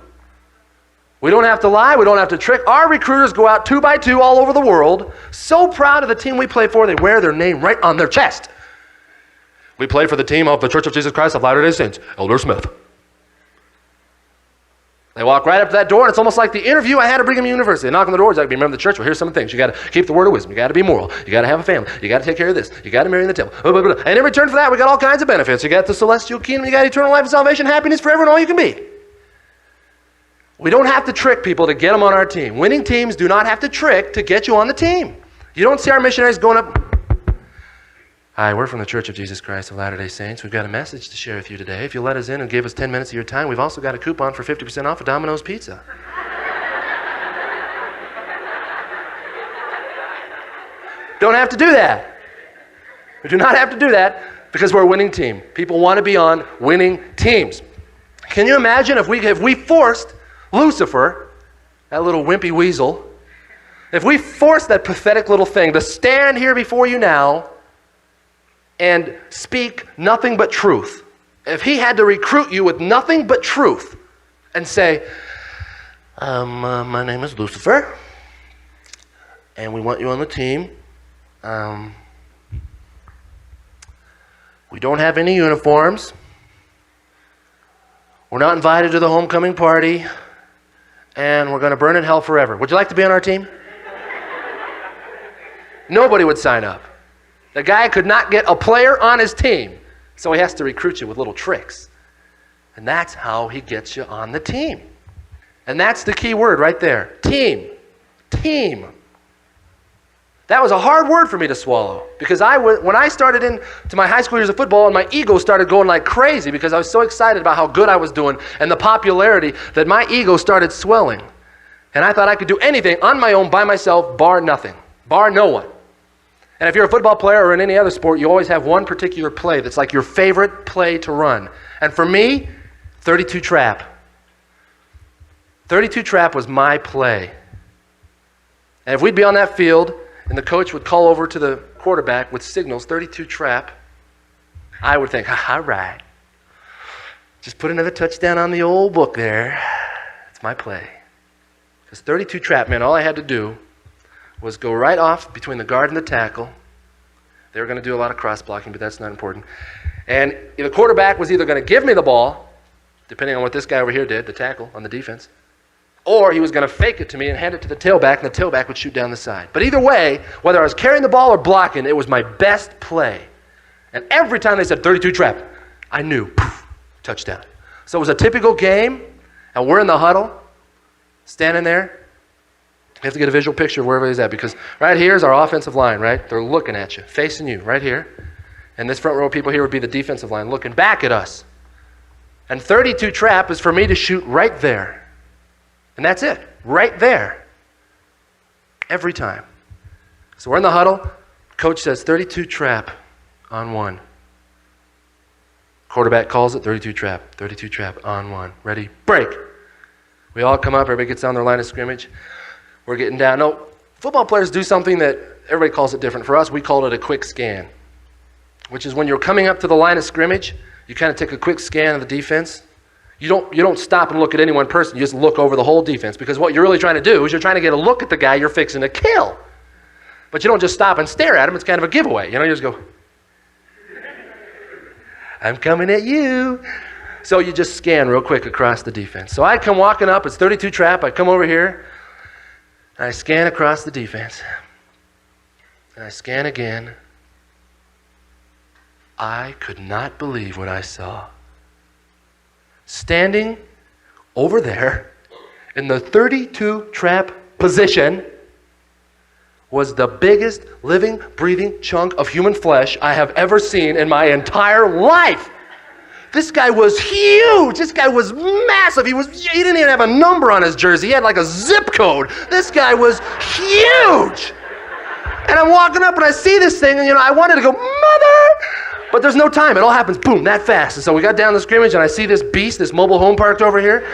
We don't have to lie. We don't have to trick. Our recruiters go out 2 by 2 all over the world, so proud of the team we play for, they wear their name right on their chest. We play for the team of the Church of Jesus Christ of Latter-day Saints, Elder Smith. They walk right up to that door, and it's almost like the interview I had at Brigham University. They knock on the door. It's like, remember the church? Well, here's some of the things. You got to keep the word of wisdom. You got to be moral. You got to have a family. You got to take care of this. You got to marry in the temple. Blah, blah, blah. And in return for that, we got all kinds of benefits. You got the celestial kingdom. You got eternal life and salvation, happiness forever, and all you can be. We don't have to trick people to get them on our team. Winning teams do not have to trick to get you on the team. You don't see our missionaries going up. Hi, we're from the Church of Jesus Christ of Latter-day Saints. We've got a message to share with you today. If you let us in and give us 10 minutes of your time, we've also got a coupon for 50% off of Domino's Pizza. Don't have to do that. We do not have to do that because we're a winning team. People want to be on winning teams. Can you imagine if we forced Lucifer, that little wimpy weasel, if we forced that pathetic little thing to stand here before you now and speak nothing but truth, if he had to recruit you with nothing but truth and say, my name is Lucifer, and we want you on the team. We don't have any uniforms. We're not invited to the homecoming party, and we're going to burn in hell forever. Would you like to be on our team? Nobody would sign up. The guy could not get a player on his team, so he has to recruit you with little tricks. And that's how he gets you on the team. And that's the key word right there. Team. Team. That was a hard word for me to swallow because when I started into my high school years of football, and my ego started going like crazy because I was so excited about how good I was doing and the popularity that my ego started swelling. And I thought I could do anything on my own by myself, bar nothing, bar no one. And if you're a football player or in any other sport, you always have one particular play that's like your favorite play to run. And for me, 32 trap. 32 trap was my play. And if we'd be on that field, and the coach would call over to the quarterback with signals, 32 trap, I would think, all right, just put another touchdown on the old book there. It's my play. Because 32 trap, man, all I had to do was go right off between the guard and the tackle. They were going to do a lot of cross-blocking, but that's not important. And the quarterback was either going to give me the ball, depending on what this guy over here did, the tackle on the defense, or he was going to fake it to me and hand it to the tailback, and the tailback would shoot down the side. But either way, whether I was carrying the ball or blocking, it was my best play. And every time they said 32 trap, I knew, poof, touchdown. So it was a typical game, and we're in the huddle, standing there. You have to get a visual picture of where everybody's at, because right here is our offensive line, right? They're looking at you, facing you, right here. And this front row of people here would be the defensive line, looking back at us. And 32 trap is for me to shoot right there. And that's it, right there. Every time. So we're in the huddle. Coach says 32 trap on one. Quarterback calls it 32 trap on one. Ready, break. We all come up, everybody gets on their line of scrimmage. We're getting down. No, football players do something that everybody calls it different. For us, we call it a quick scan, which is when you're coming up to the line of scrimmage, you kind of take a quick scan of the defense. You don't stop and look at any one person. You just look over the whole defense, because what you're really trying to do is you're trying to get a look at the guy you're fixing to kill. But you don't just stop and stare at him. It's kind of a giveaway. You just go, I'm coming at you. So you just scan real quick across the defense. So I come walking up. It's 32 trap. I come over here. And I scan across the defense. And I scan again. I could not believe what I saw. Standing over there in the 32 trap position was the biggest living, breathing chunk of human flesh I have ever seen in my entire life. This guy was huge. This guy was massive. He didn't even have a number on his jersey. He had like a zip code. This guy was huge. And I'm walking up and I see this thing, and I wanted to go, mother! But there's no time. It all happens, boom, that fast. And so we got down the scrimmage, and I see this beast, this mobile home parked over here.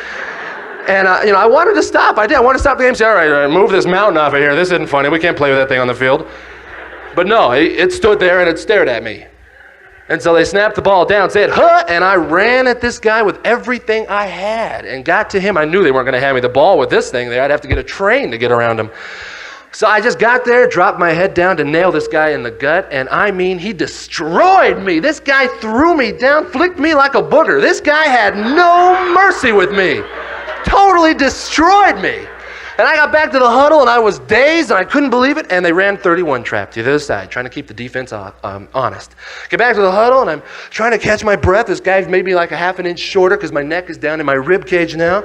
And, I wanted to stop. I did. I wanted to stop the game and say, all right, move this mountain off of here. This isn't funny. We can't play with that thing on the field. But no, it stood there and it stared at me. And so they snapped the ball down, said, huh, and I ran at this guy with everything I had and got to him. I knew they weren't going to hand me the ball with this thing there. I'd have to get a train to get around him. So I just got there, dropped my head down to nail this guy in the gut, and he destroyed me. This guy threw me down, flicked me like a booger. This guy had no mercy with me. Totally destroyed me. And I got back to the huddle, and I was dazed, and I couldn't believe it, and they ran 31 trap to the other side, trying to keep the defense honest. Get back to the huddle, and I'm trying to catch my breath. This guy's maybe like a half an inch shorter because my neck is down in my rib cage now.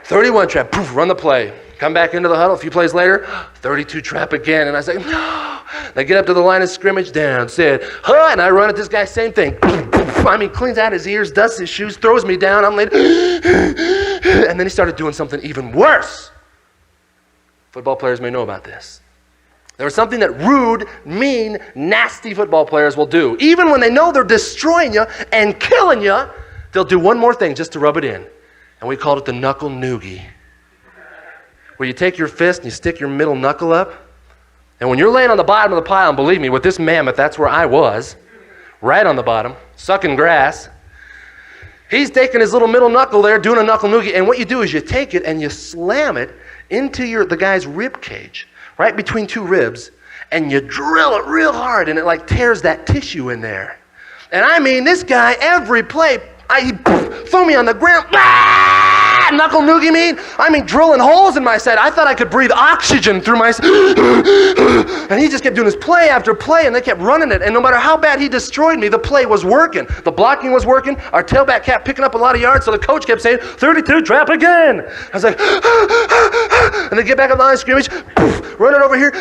31 trap, poof, run the play. Come back into the huddle a few plays later, 32 trap again. And I say, no. And I get up to the line of scrimmage, down, said, huh, and I run at this guy, same thing. Cleans out his ears, dusts his shoes, throws me down. I'm like, and then he started doing something even worse. Football players may know about this. There was something that rude, mean, nasty football players will do. Even when they know they're destroying you and killing you, they'll do one more thing just to rub it in. And we called it the knuckle noogie. Where you take your fist and you stick your middle knuckle up. And when you're laying on the bottom of the pile, and believe me, with this mammoth, that's where I was, right on the bottom, sucking grass. He's taking his little middle knuckle there, doing a knuckle noogie, and what you do is you take it and you slam it into the guy's rib cage, right between two ribs, and you drill it real hard, and it like tears that tissue in there. And this guy, every play, he threw me on the ground. Knuckle noogie drilling holes in my side. I thought I could breathe oxygen through my and he just kept doing his play after play, and they kept running it. And no matter how bad he destroyed me, the play was working. The blocking was working. Our tailback kept picking up a lot of yards, so the coach kept saying, 32 trap again. I was like, and they get back on the line of scrimmage, run it over here,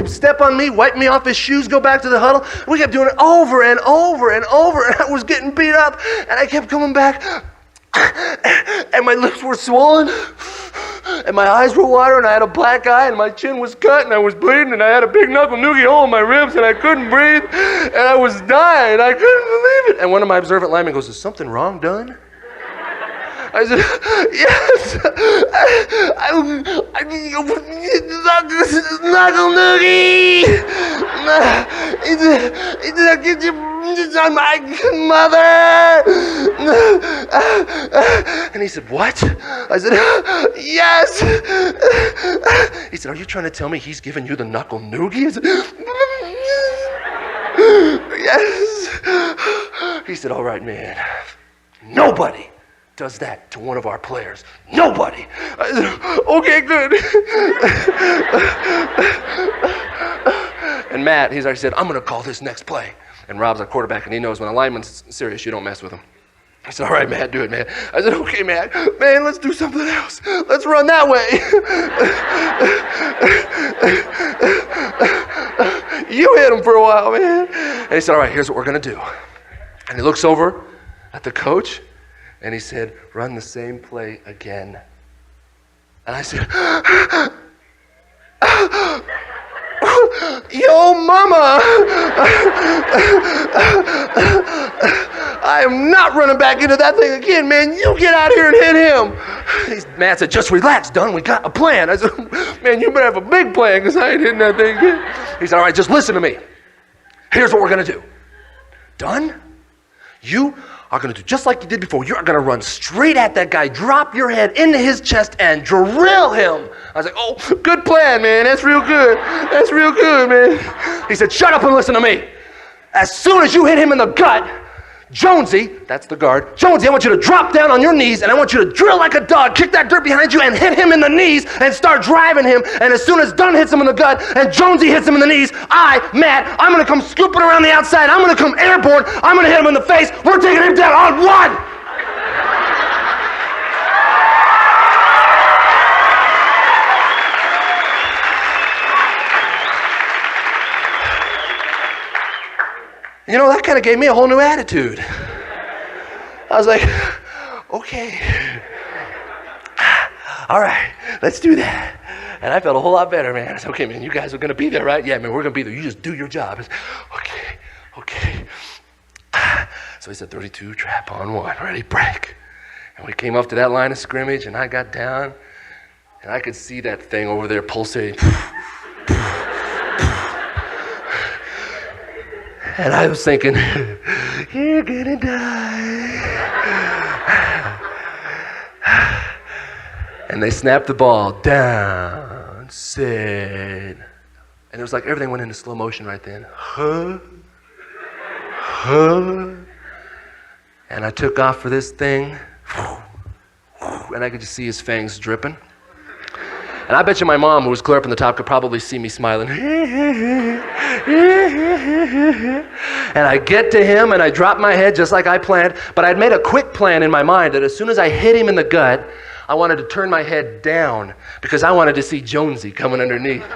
step on me, wipe me off his shoes, go back to the huddle. We kept doing it over and over and over, and I was getting beat up, and I kept coming back. And my lips were swollen, and my eyes were watering, and I had a black eye, and my chin was cut, and I was bleeding, and I had a big knuckle noogie hole in my ribs, and I couldn't breathe, and I was dying. I couldn't believe it. And one of my observant linemen goes, is something wrong, Dunn? I said, yes. Knuckle noogie. My mother. And he said, what? I said, yes. He said, are you trying to tell me he's giving you the knuckle noogie? I said, yes. He said, all right, man. Nobody does that to one of our players. Nobody. I said, okay, good. And Matt, he's already said, I'm going to call this next play. And Rob's our quarterback, and he knows when a lineman's serious, you don't mess with him. I said, all right, Matt, do it, man. I said, okay, Matt. Man, let's do something else. Let's run that way. You hit him for a while, man. And he said, all right, here's what we're going to do. And he looks over at the coach, and he said, run the same play again. And I said, yo, mama, I am not running back into that thing again, man. You get out here and hit him. Matt said, just relax, Dunn. We got a plan. I said, man, you better have a big plan because I ain't hitting that thing again. He said, all right, just listen to me. Here's what we're going to do. Dunn, you are going to do just like you did before. You're going to run straight at that guy, drop your head into his chest, and drill him. I was like, oh, good plan, man. That's real good. That's real good, man. He said, shut up and listen to me. As soon as you hit him in the gut, Jonesy, that's the guard, Jonesy, I want you to drop down on your knees, and I want you to drill like a dog, kick that dirt behind you, and hit him in the knees, and start driving him. And as soon as Dunn hits him in the gut, and Jonesy hits him in the knees, Matt, I'm going to come scooping around the outside. I'm going to come airborne. I'm going to hit him in the face. We're taking him down on one. You know, that kind of gave me a whole new attitude. I was like, okay, all right, let's do that. And I felt a whole lot better, man. I said, okay, man, you guys are going to be there, right? Yeah, man, we're going to be there. You just do your job. Said, okay. So he said, 32, trap on one, ready, break. And we came up to that line of scrimmage, and I got down, and I could see that thing over there pulsating. And I was thinking, you're gonna die. And they snapped the ball down, sit. And it was like everything went into slow motion right then. And I took off for this thing, and I could just see his fangs dripping. And I bet you my mom, who was clear up in the top, could probably see me smiling. And I get to him, and I drop my head just like I planned, but I'd made a quick plan in my mind that as soon as I hit him in the gut, I wanted to turn my head down because I wanted to see Jonesy coming underneath.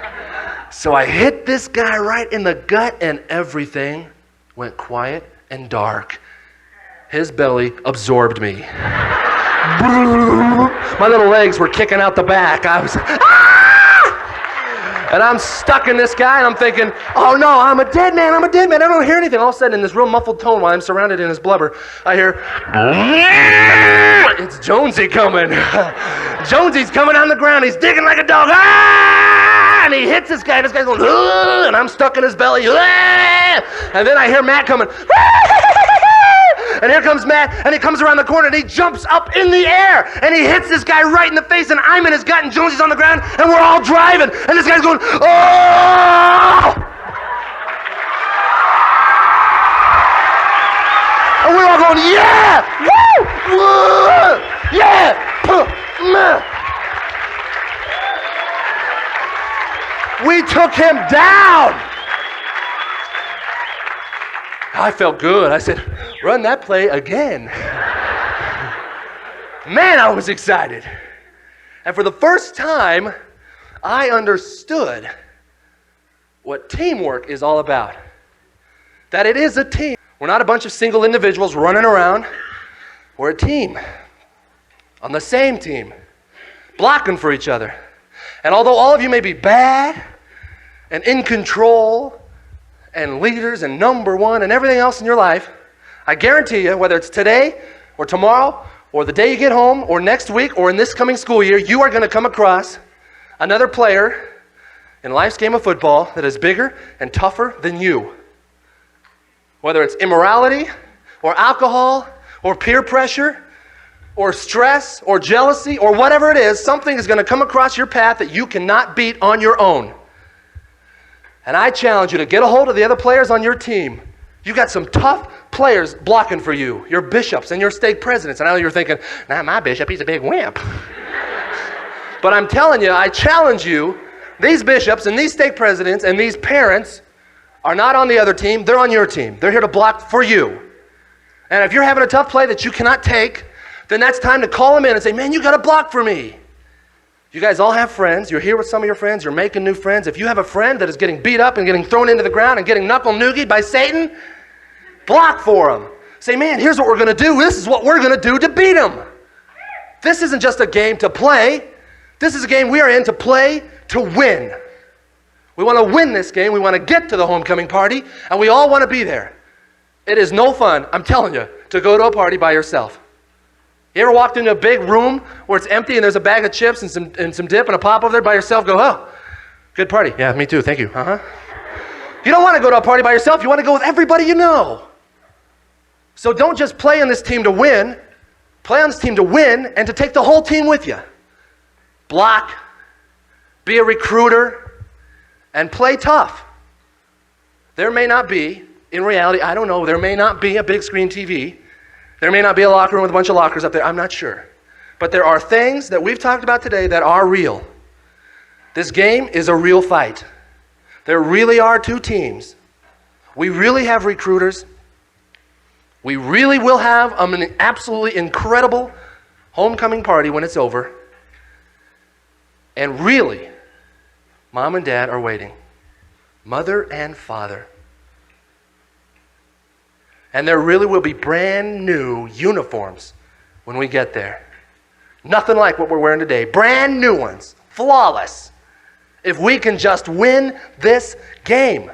So I hit this guy right in the gut, and everything went quiet and dark. His belly absorbed me. My little legs were kicking out the back. I was, and I'm stuck in this guy, and I'm thinking, oh no, I'm a dead man. I don't hear anything. All of a sudden, in this real muffled tone, while I'm surrounded in his blubber, I hear, it's Jonesy coming. Jonesy's coming on the ground. He's digging like a dog. And he hits this guy. This guy's going, and I'm stuck in his belly. And then I hear Matt coming. And here comes Matt, and he comes around the corner, and he jumps up in the air, and he hits this guy right in the face, and I'm in his gut, and Jonesy's on the ground, and we're all driving, and this guy's going, oh! And we're all going, yeah! Woo! Woo! Yeah! We took him down! I felt good. I said, run that play again. Man, I was excited. And for the first time, I understood what teamwork is all about. That it is a team. We're not a bunch of single individuals running around. We're a team. On the same team. Blocking for each other. And although all of you may be bad and in control and leaders and number one and everything else in your life, I guarantee you, whether it's today or tomorrow or the day you get home or next week or in this coming school year, you are going to come across another player in life's game of football that is bigger and tougher than you. Whether it's immorality or alcohol or peer pressure or stress or jealousy or whatever it is, something is going to come across your path that you cannot beat on your own. And I challenge you to get a hold of the other players on your team. You got some tough players blocking for you, your bishops and your stake presidents. And I know you're thinking, nah, my bishop, he's a big wimp. But I'm telling you, I challenge you, these bishops and these stake presidents and these parents are not on the other team, they're on your team. They're here to block for you. And if you're having a tough play that you cannot take, then that's time to call them in and say, man, you got to block for me. You guys all have friends. You're here with some of your friends. You're making new friends. If you have a friend that is getting beat up and getting thrown into the ground and getting knuckle-noogied by Satan, block for them. Say, man, here's what we're going to do. This is what we're going to do to beat them. This isn't just a game to play. This is a game we are in to play to win. We want to win this game. We want to get to the homecoming party, and we all want to be there. It is no fun, I'm telling you, to go to a party by yourself. You ever walked into a big room where it's empty and there's a bag of chips and some dip and a pop over there by yourself? Go, oh, good party. Yeah, me too. Thank you. You don't want to go to a party by yourself. You want to go with everybody you know. So don't just play on this team to win. Play on this team to win and to take the whole team with you. Block, be a recruiter, and play tough. There may not be, in reality, I don't know, there may not be a big screen TV. There may not be a locker room with a bunch of lockers up there. I'm not sure. But there are things that we've talked about today that are real. This game is a real fight. There really are two teams. We really have recruiters. We really will have an absolutely incredible homecoming party when it's over. And really, Mom and Dad are waiting. Mother and Father. And there really will be brand new uniforms when we get there. Nothing like what we're wearing today. Brand new ones. Flawless. If we can just win this game.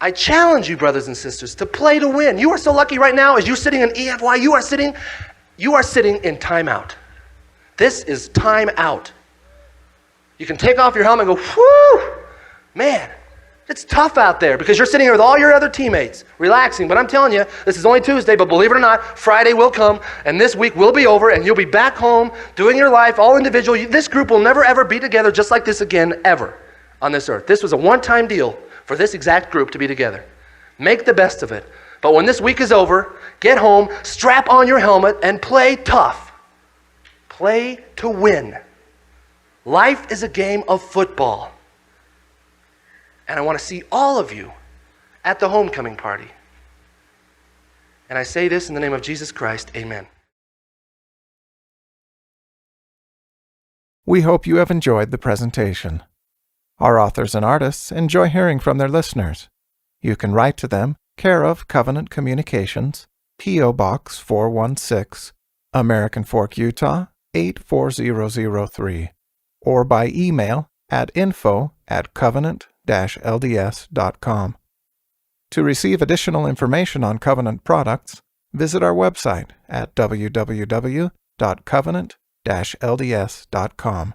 I challenge you, brothers and sisters, to play to win. You are so lucky right now as you're sitting in EFY, you are sitting in timeout. This is timeout. You can take off your helmet and go, whoo, man. It's tough out there because you're sitting here with all your other teammates, relaxing. But I'm telling you, this is only Tuesday, but believe it or not, Friday will come, and this week will be over, and you'll be back home doing your life, all individual. This group will never, ever be together just like this again, ever, on this earth. This was a one-time deal for this exact group to be together. Make the best of it. But when this week is over, get home, strap on your helmet, and play tough. Play to win. Life is a game of football. And I want to see all of you at the homecoming party. And I say this in the name of Jesus Christ, amen. We hope you have enjoyed the presentation. Our authors and artists enjoy hearing from their listeners. You can write to them, care of Covenant Communications, P.O. Box 416, American Fork, Utah 84003, or by email at info@covenant-lds.com. To receive additional information on Covenant products, visit our website at www.covenant-lds.com.